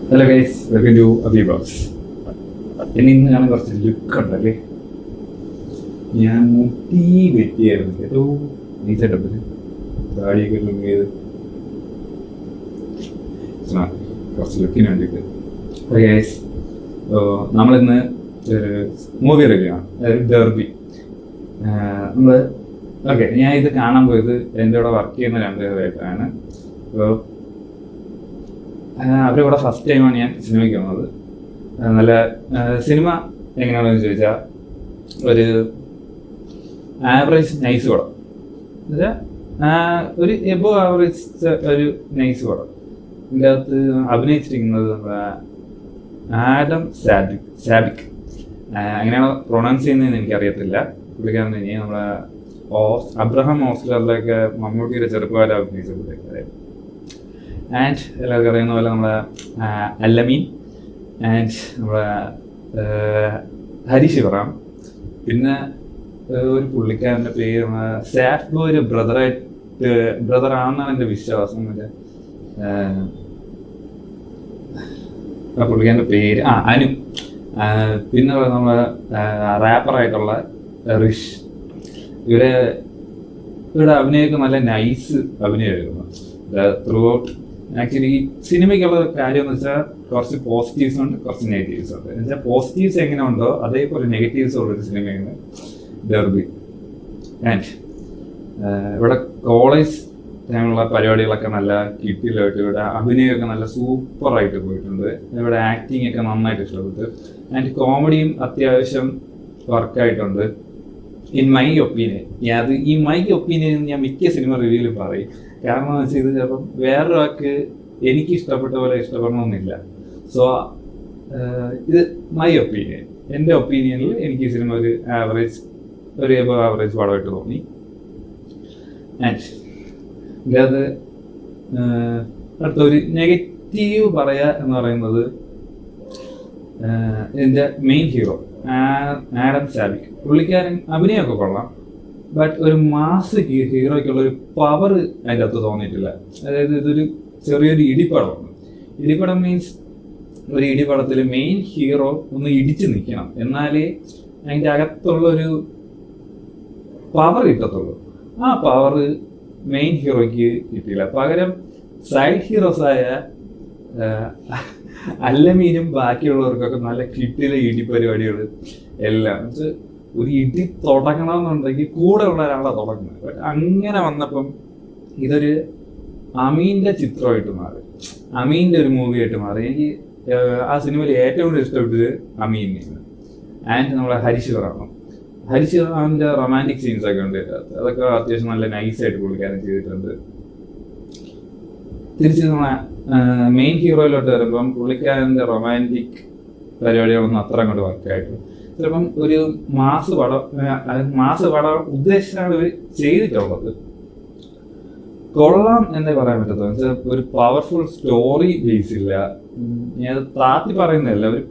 Hello guys, welcome to Abi blogs. എന്നെ ഇന്ന് കാണാൻ കുറച്ച് ലുക്ക് ഉണ്ടല്ലേ. ഞാൻ മുട്ടി വെറ്റിയായിരുന്നു, ഏറ്റവും നീച്ചായിട്ടപ്പത് ഗാഡിയൊക്കെ ലുക്ക് ചെയ്ത് കുറച്ച് ലുക്കിന് വേണ്ടിയിട്ട്. ഓക്കെ ഗൈസ്, നമ്മളിന്ന് ഒരു മൂവി റിവ്യൂ ആണ്, ഡെർബി. നമ്മൾ ഓക്കെ, ഞാൻ ഇത് കാണാൻ പോയത് എൻ്റെ കൂടെ വർക്ക് ചെയ്യുന്ന രണ്ടുപേരായിട്ടാണ്. അപ്പോൾ അവരുടെ കൂടെ ഫസ്റ്റ് ടൈമാണ് ഞാൻ സിനിമയ്ക്ക് വന്നത്. നല്ല സിനിമ എങ്ങനെയാണെന്ന് ചോദിച്ചാൽ ഒരു ആവറേജ് നൈസ് പടം, എന്നുവെച്ചാൽ ഒരു എബോ ആവറേജ് ഒരു നൈസ് പടം. ഇതിൻ്റെ അകത്ത് അഭിനയിച്ചിരിക്കുന്നത് നമ്മുടെ ആഡം സാബിക്, അങ്ങനെയാണ് പ്രൊണൗൺസ് ചെയ്യുന്നതെന്ന് എനിക്കറിയത്തില്ല. പുള്ളിക്കാരൻ ഇനി നമ്മുടെ അബ്രഹാം ഓസ്ലറിലൊക്കെ മമ്മൂട്ടിയുടെ ചെറുപ്പകാലം അഭിനയിച്ച പുള്ളിക്കാരൻ. ആൻഡ് എല്ലാവർക്കും അറിയുന്ന പോലെ നമ്മുടെ അല്ലമീൻ ആൻഡ് നമ്മുടെ ഹരിശിവറാം. പിന്നെ ഒരു പുള്ളിക്കാരൻ്റെ പേര് സാഫ് ബോയ് ബ്രദറാണെന്നാണ് എൻ്റെ വിശ്വാസം. മറ്റേ പുള്ളിക്കാരൻ്റെ പേര് അനു. പിന്നെ നമ്മളെ റാപ്പറായിട്ടുള്ള റിഷ്. ഇവിടെ അഭിനയമൊക്കെ നല്ല നൈസ് അഭിനയമായിരുന്നു ത്രൂ ഔട്ട്. ആക്ച്വലി ഈ സിനിമയ്ക്കുള്ള കാര്യം എന്ന് വെച്ചാൽ കുറച്ച് പോസിറ്റീവ്സ് ഉണ്ട്, കുറച്ച് നെഗറ്റീവ്സ് ഉണ്ട്. എന്ന് വെച്ചാൽ പോസിറ്റീവ്സ് എങ്ങനെ ഉണ്ടോ അതേപോലെ നെഗറ്റീവ്സ് ഉള്ളൊരു സിനിമയാണ് ഡെർബി. ആൻഡ് ഇവിടെ കോളേജ് ടൈമുള്ള പരിപാടികളൊക്കെ നല്ല കിട്ടിലായിട്ട്, ഇവിടെ അഭിനയമൊക്കെ നല്ല സൂപ്പറായിട്ട് പോയിട്ടുണ്ട്. ഇവിടെ ആക്ടിങ് ഒക്കെ നന്നായിട്ട് ഇഷ്ടപ്പെട്ടു. ആൻഡ് കോമഡിയും അത്യാവശ്യം വർക്കായിട്ടുണ്ട് ഇൻ മൈ ഒപ്പീനിയൻ. ഈ മൈ ഒപ്പീനിയൻ ഞാൻ മിക്ക സിനിമ റിവ്യൂവിലും പറയും. കാരണം എന്ന് വെച്ചാൽ ഇത് ചിലപ്പം വേറൊരാൾക്ക് എനിക്ക് ഇഷ്ടപ്പെട്ട പോലെ ഇഷ്ടപ്പെടണമെന്നില്ല. സോ ഇത് മൈ ഒപ്പീനിയൻ. എൻ്റെ ഒപ്പീനിയനിൽ എനിക്ക് ഈ സിനിമ ഒരു എബോ ആവറേജ് പടമായിട്ട് തോന്നി. ആൻഡ് ഇതിനകത്ത് അടുത്തൊരു നെഗറ്റീവ് പറയുക എന്ന് പറയുന്നത് ഇതിൻ്റെ മെയിൻ ഹീറോ ആഡം സാബിക്. പുള്ളിക്കാരൻ അഭിനയമൊക്കെ കൊള്ളാം, ബട്ട് ഒരു മാസ് ഹീറോയ്ക്കുള്ള ഒരു പവർ അതിൻ്റെ അകത്ത് തോന്നിയിട്ടില്ല. അതായത് ഇതൊരു ചെറിയൊരു ഇടിപ്പടമാണ്. ഇടിപ്പടം മീൻസ് ഒരു ഇടിപ്പടത്തിൽ മെയിൻ ഹീറോ ഒന്ന് ഇടിച്ചു നിൽക്കണം, എന്നാലേ അതിൻ്റെ അകത്തുള്ളൊരു പവർ കിട്ടത്തുള്ളൂ. ആ പവർ മെയിൻ ഹീറോയ്ക്ക് കിട്ടിയില്ല. പകരം സൈഡ് ഹീറോസായ അല്ലമീനും ബാക്കിയുള്ളവർക്കൊക്കെ നല്ല കിട്ടിയില്ല ഇടിപ്പരിപാടികൾ എല്ലാം. ഒരു ഇടി തുടങ്ങണമെന്നുണ്ടെങ്കിൽ കൂടെ ഉള്ള ഒരാളെ തുടങ്ങുന്നത്. ബട്ട് അങ്ങനെ വന്നപ്പം ഇതൊരു അമീൻ്റെ ചിത്രമായിട്ട് മാറി, അമീൻ്റെ ഒരു മൂവിയായിട്ട് മാറി. എനിക്ക് ആ സിനിമയിൽ ഏറ്റവും കൂടുതൽ ഇഷ്ടപ്പെട്ടത് അമീനെയാണ്. ആൻഡ് നമ്മളെ ഹരിശിവറാമിൻ്റെ റൊമാൻറ്റിക് സീൻസൊക്കെ ഉണ്ട്. അതൊക്കെ അത്യാവശ്യം നല്ല നൈസായിട്ട് പുള്ളിക്കാരൻ ചെയ്തിട്ടുണ്ട്. തിരിച്ച് നമ്മളെ മെയിൻ ഹീറോയിലോട്ട് വരുമ്പം പുള്ളിക്കാരൻ്റെ റൊമാൻറ്റിക് പരിപാടികളൊന്നും അത്ര അങ്ങോട്ട് വർക്കായിട്ട് ചിലപ്പം ഒരു മാസ് പടം ഉദ്ദേശിച്ചാണ് ഇവർ ചെയ്തിട്ടുള്ളത്. കൊള്ളാം എന്നേ പറയാൻ പറ്റത്തുള്ളൂ. ഒരു പവർഫുൾ സ്റ്റോറി ബേസ് ഇല്ല. ഞാൻ താത്തി പറയുന്നതല്ല, ഒരു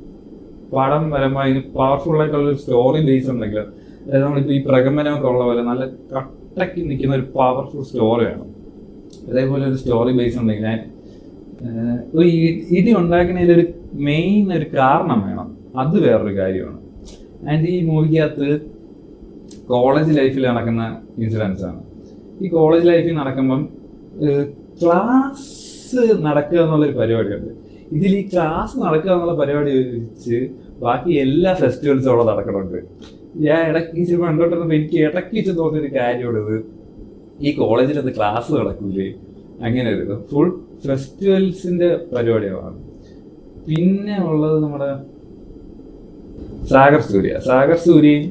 പടം വരുമ്പോൾ അതിന് പവർഫുൾ ആയിട്ടുള്ളൊരു സ്റ്റോറി ബേസ് ഉണ്ടെങ്കിൽ, അതായത് നമ്മളിപ്പോൾ ഈ പ്രകമ്പനമൊക്കെ ഉള്ള പോലെ നല്ല കട്ടയ്ക്ക് നിൽക്കുന്ന ഒരു പവർഫുൾ സ്റ്റോറി വേണം. അതേപോലെ ഒരു സ്റ്റോറി ബേസ് ഉണ്ടെങ്കിൽ ഒരു ഇടി ഉണ്ടാക്കുന്നതിലൊരു മെയിൻ ഒരു കാരണം വേണം. അത് വേറൊരു കാര്യമാണ്. ആൻഡ് ഈ മൂവിക്കകത്ത് കോളേജ് ലൈഫിൽ നടക്കുന്ന ഇൻസിഡൻസ് ആണ്. ഈ കോളേജ് ലൈഫിൽ നടക്കുമ്പം ക്ലാസ് നടക്കുക എന്നുള്ളൊരു പരിപാടിയുണ്ട്. ഇതിൽ ഈ ക്ലാസ് നടക്കുക എന്നുള്ള പരിപാടി വെച്ച് ബാക്കി എല്ലാ ഫെസ്റ്റിവൽസും അവിടെ നടക്കണുണ്ട്. ഞാൻ ഇടയ്ക്ക് കണ്ടോണ്ടിരുന്നപ്പോൾ എനിക്ക് ഇടയ്ക്ക് തോന്നിയൊരു കാര്യമുള്ളത്, ഈ കോളേജിലത് ക്ലാസ് നടക്കൂലേ, അങ്ങനെ ഒരു ഫുൾ ഫെസ്റ്റിവൽസിൻ്റെ പരിപാടികളാണ്. പിന്നെ ഉള്ളത് നമ്മുടെ സാഗർ സൂര്യയും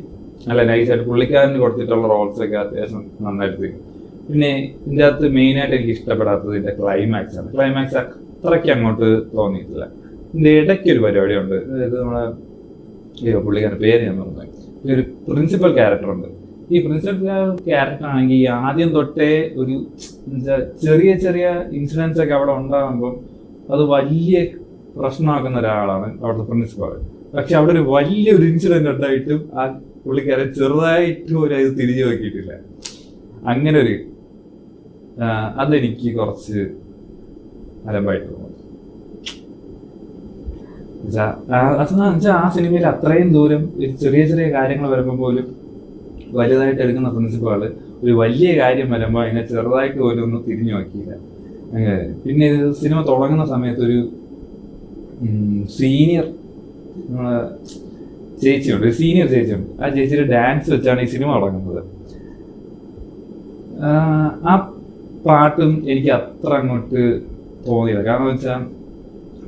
നല്ല നൈസായിട്ട് പുള്ളിക്കാരന് കൊടുത്തിട്ടുള്ള റോൾസൊക്കെ അത്യാവശ്യം നന്നായിട്ട് ചെയ്യും. പിന്നെ ഇതിൻ്റെ അകത്ത് മെയിനായിട്ട് എനിക്ക് ഇഷ്ടപ്പെടാത്തത് ഇതിൻ്റെ ക്ലൈമാക്സ് ആണ്. ക്ലൈമാക്സ് അത്രയ്ക്ക് അങ്ങോട്ട് തോന്നിയിട്ടില്ല. ഇതിൻ്റെ ഇടയ്ക്കൊരു പരിപാടിയുണ്ട്. അതായത് നമ്മളെ പുള്ളിക്കാരൻ്റെ പേര് ഞാൻ പറഞ്ഞത്, ഒരു പ്രിൻസിപ്പൽ ക്യാരക്ടറുണ്ട്. ഈ പ്രിൻസിപ്പൽ ക്യാരക്ടർ ആണെങ്കിൽ ആദ്യം തൊട്ടേ ഒരു ചെറിയ ചെറിയ ഇൻസിഡൻസ് ഒക്കെ അവിടെ ഉണ്ടാകുമ്പോൾ അത് വലിയ പ്രശ്നമാക്കുന്ന ഒരാളാണ് അവിടുത്തെ പ്രിൻസിപ്പൾ. പക്ഷെ അവിടെ ഒരു വലിയൊരു ഇൻസിഡന്റ് ഉണ്ടായിട്ടും ആ പുള്ളിക്കാരൻ ചെറുതായിട്ടും ഒരു ഇത് തിരിഞ്ഞു നോക്കിയിട്ടില്ല. അങ്ങനെ ഒരു അതെനിക്ക് കുറച്ച് അലമ്പായിട്ട് തോന്നുന്നു. അതെന്ന് വെച്ചാൽ ആ സിനിമയിൽ അത്രയും ദൂരം ചെറിയ ചെറിയ കാര്യങ്ങൾ വരുമ്പോൾ പോലും വലുതായിട്ട് എടുക്കുന്ന പ്രിൻസിപ്പാള് ഒരു വലിയ കാര്യം വരുമ്പോൾ അതിനെ ചെറുതായിട്ട് പോലും ഒന്നും തിരിഞ്ഞു നോക്കിയില്ല. പിന്നെ ഇത് സിനിമ തുടങ്ങുന്ന സമയത്ത് ഒരു സീനിയർ ചേച്ചിയുണ്ട്, സീനിയർ ചേച്ചിയുണ്ട്. ആ ചേച്ചിയുടെ ഡാൻസ് വെച്ചാണ് ഈ സിനിമ തുടങ്ങുന്നത്. ആ പാട്ടും എനിക്ക് അത്ര അങ്ങോട്ട് തോന്നിയില്ല. കാരണം വെച്ചാൽ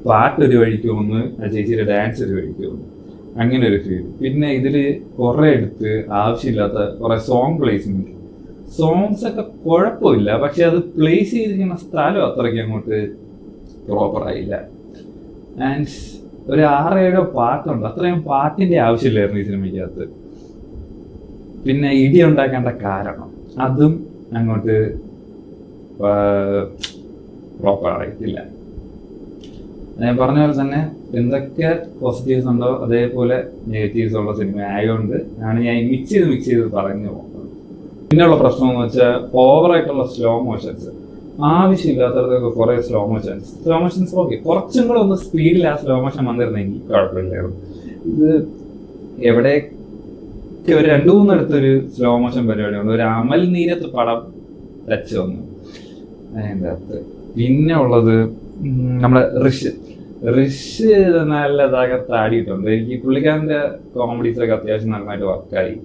പാട്ടൊരു വഴിക്ക് വന്ന് ആ ചേച്ചിയുടെ ഡാൻസ് ഒരു വഴിക്ക് വന്നു, അങ്ങനെ ഒരു ഫീൽ. പിന്നെ ഇതിൽ കുറെ എടുത്ത് ആവശ്യമില്ലാത്ത കുറെ സോങ് പ്ലേസ്മെന്റ്, സോങ്സ് ഒക്കെ കുഴപ്പമില്ല, പക്ഷെ അത് പ്ലേസ് ചെയ്തിരിക്കുന്ന സ്ഥലം അത്രയ്ക്ക് അങ്ങോട്ട് പ്രോപ്പറായില്ല. ആൻഡ് ഒരു 6-7 പാട്ടുണ്ട്, അത്രയും പാട്ടിന്റെ ആവശ്യമില്ലായിരുന്നു ഈ സിനിമയ്ക്കകത്ത്. പിന്നെ ഇടി ഉണ്ടാക്കേണ്ട കാരണം അതും അങ്ങോട്ട് പ്രോപ്പറായിട്ടില്ല. ഞാൻ പറഞ്ഞ പോലെ തന്നെ എന്തൊക്കെ പോസിറ്റീവ്സ് ഉണ്ടോ അതേപോലെ നെഗറ്റീവ്സ് ഉള്ള സിനിമ ആയതുകൊണ്ട് ആണ് ഞാൻ മിക്സ് ചെയ്ത് പറഞ്ഞു പോകുന്നത്. പിന്നെയുള്ള പ്രശ്നം എന്ന് വെച്ചാൽ ഓവറായിട്ടുള്ള സ്ലോ മോഷൻസ്, ആവശ്യമില്ലാത്തവർക്കൊക്കെ കുറെ സ്ലോ മോഷൻസ് ഓക്കെ, കുറച്ചും കൂടെ ഒന്ന് സ്പീഡിൽ ആ സ്ലോ മോഷൻ വന്നിരുന്നെങ്കിൽ കുഴപ്പമില്ലായിരുന്നു. ഇത് എവിടെയൊക്കെ ഒരു 2-3 അടുത്തൊരു സ്ലോ മോഷൻ പരിപാടിയുണ്ട്. ഒരു അമൽ നീരത്ത് പടം ടച്ച് വന്നു അതിൻ്റെ അകത്ത്. പിന്നെ ഉള്ളത് നമ്മുടെ ഋഷ് നല്ല തകർത്താടിയിട്ടുണ്ട്. എനിക്ക് പുള്ളിക്കാരൻ്റെ കോമഡീസൊക്കെ അത്യാവശ്യം നന്നായിട്ട് വർക്കായി.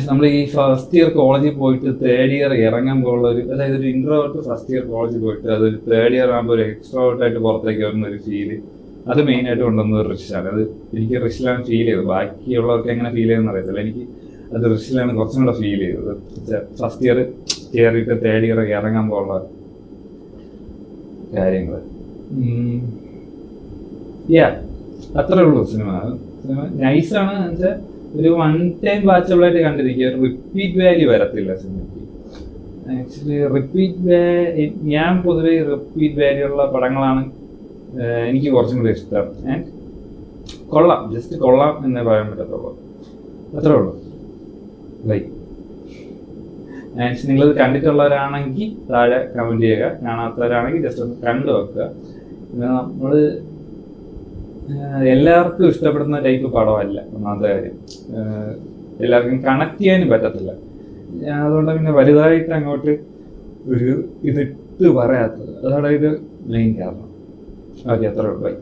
നമ്മൾ ഈ ഫസ്റ്റ് ഇയർ കോളേജിൽ പോയിട്ട് തേർഡ് ഇയർ ഇറങ്ങുമ്പോൾ ഉള്ള ഒരു, അതായത് ഒരു ഇൻട്രോവേർട്ട് ഫസ്റ്റ് ഇയർ കോളേജിൽ പോയിട്ട് അത് തേർഡ് ഇയർ ആകുമ്പോൾ ഒരു എക്സ്ട്രോവേർട്ടായിട്ട് പുറത്തേക്ക് വരുന്ന ഒരു ഫീല്, അത് മെയിനായിട്ട് കൊണ്ടുവന്നത് ഋഷാണ്. അത് എനിക്ക് ഋഷിലാണ് ഫീൽ ചെയ്തത്. ബാക്കിയുള്ളവർക്ക് എങ്ങനെ ഫീൽ ചെയ്തെന്ന് അറിയത്തില്ല, എനിക്ക് അത് ഋഷിലാണ് കുറച്ചും കൂടെ ഫീൽ ചെയ്തത്. ഫസ്റ്റ് ഇയർ കയറിയിട്ട് തേർഡ് ഇയർ ഇറങ്ങുമ്പോൾ ഉള്ള കാര്യങ്ങൾ. അത്രേ ഉള്ളൂ. സിനിമ നൈസാണ്. എന്നുവെച്ചാൽ ഒരു 1 ടൈം വാച്ചബിളായിട്ട് കണ്ടിരിക്കുക, റിപ്പീറ്റ് വാല്യൂ വരത്തില്ല സിനിമയ്ക്ക്. ആക്ച്വലി ഞാൻ പൊതുവെ റിപ്പീറ്റ് വാല്യൂ ഉള്ള പടങ്ങളാണ് എനിക്ക് കുറച്ചും കൂടി ഇഷ്ടം. ആൻഡ് കൊള്ളാം, ജസ്റ്റ് കൊള്ളാം എന്നേ പറയാൻ പറ്റത്തുള്ളൂ. അത്രേ ഉള്ളൂ. ലൈക്ക് ആൻഡ് നിങ്ങളിത് കണ്ടിട്ടുള്ളവരാണെങ്കിൽ താഴെ കമൻറ്റ് ചെയ്യുക, കാണാത്തവരാണെങ്കിൽ ജസ്റ്റ് ഒന്ന് കണ്ടു വെക്കുക. പിന്നെ നമ്മൾ എല്ലാവർക്കും ഇഷ്ടപ്പെടുന്ന ടൈപ്പ് പടമല്ല, ഒന്നാമത്തെ കാര്യം. എല്ലാവർക്കും കണക്ട് ചെയ്യാനും പറ്റത്തില്ല. അതുകൊണ്ട് പിന്നെ വലുതായിട്ട് അങ്ങോട്ട് ഇതിട്ട് പറയാത്തത്, അതാണ് ഇത് മെയിൻ കാരണം. ഓക്കെ, അത്ര ബൈ.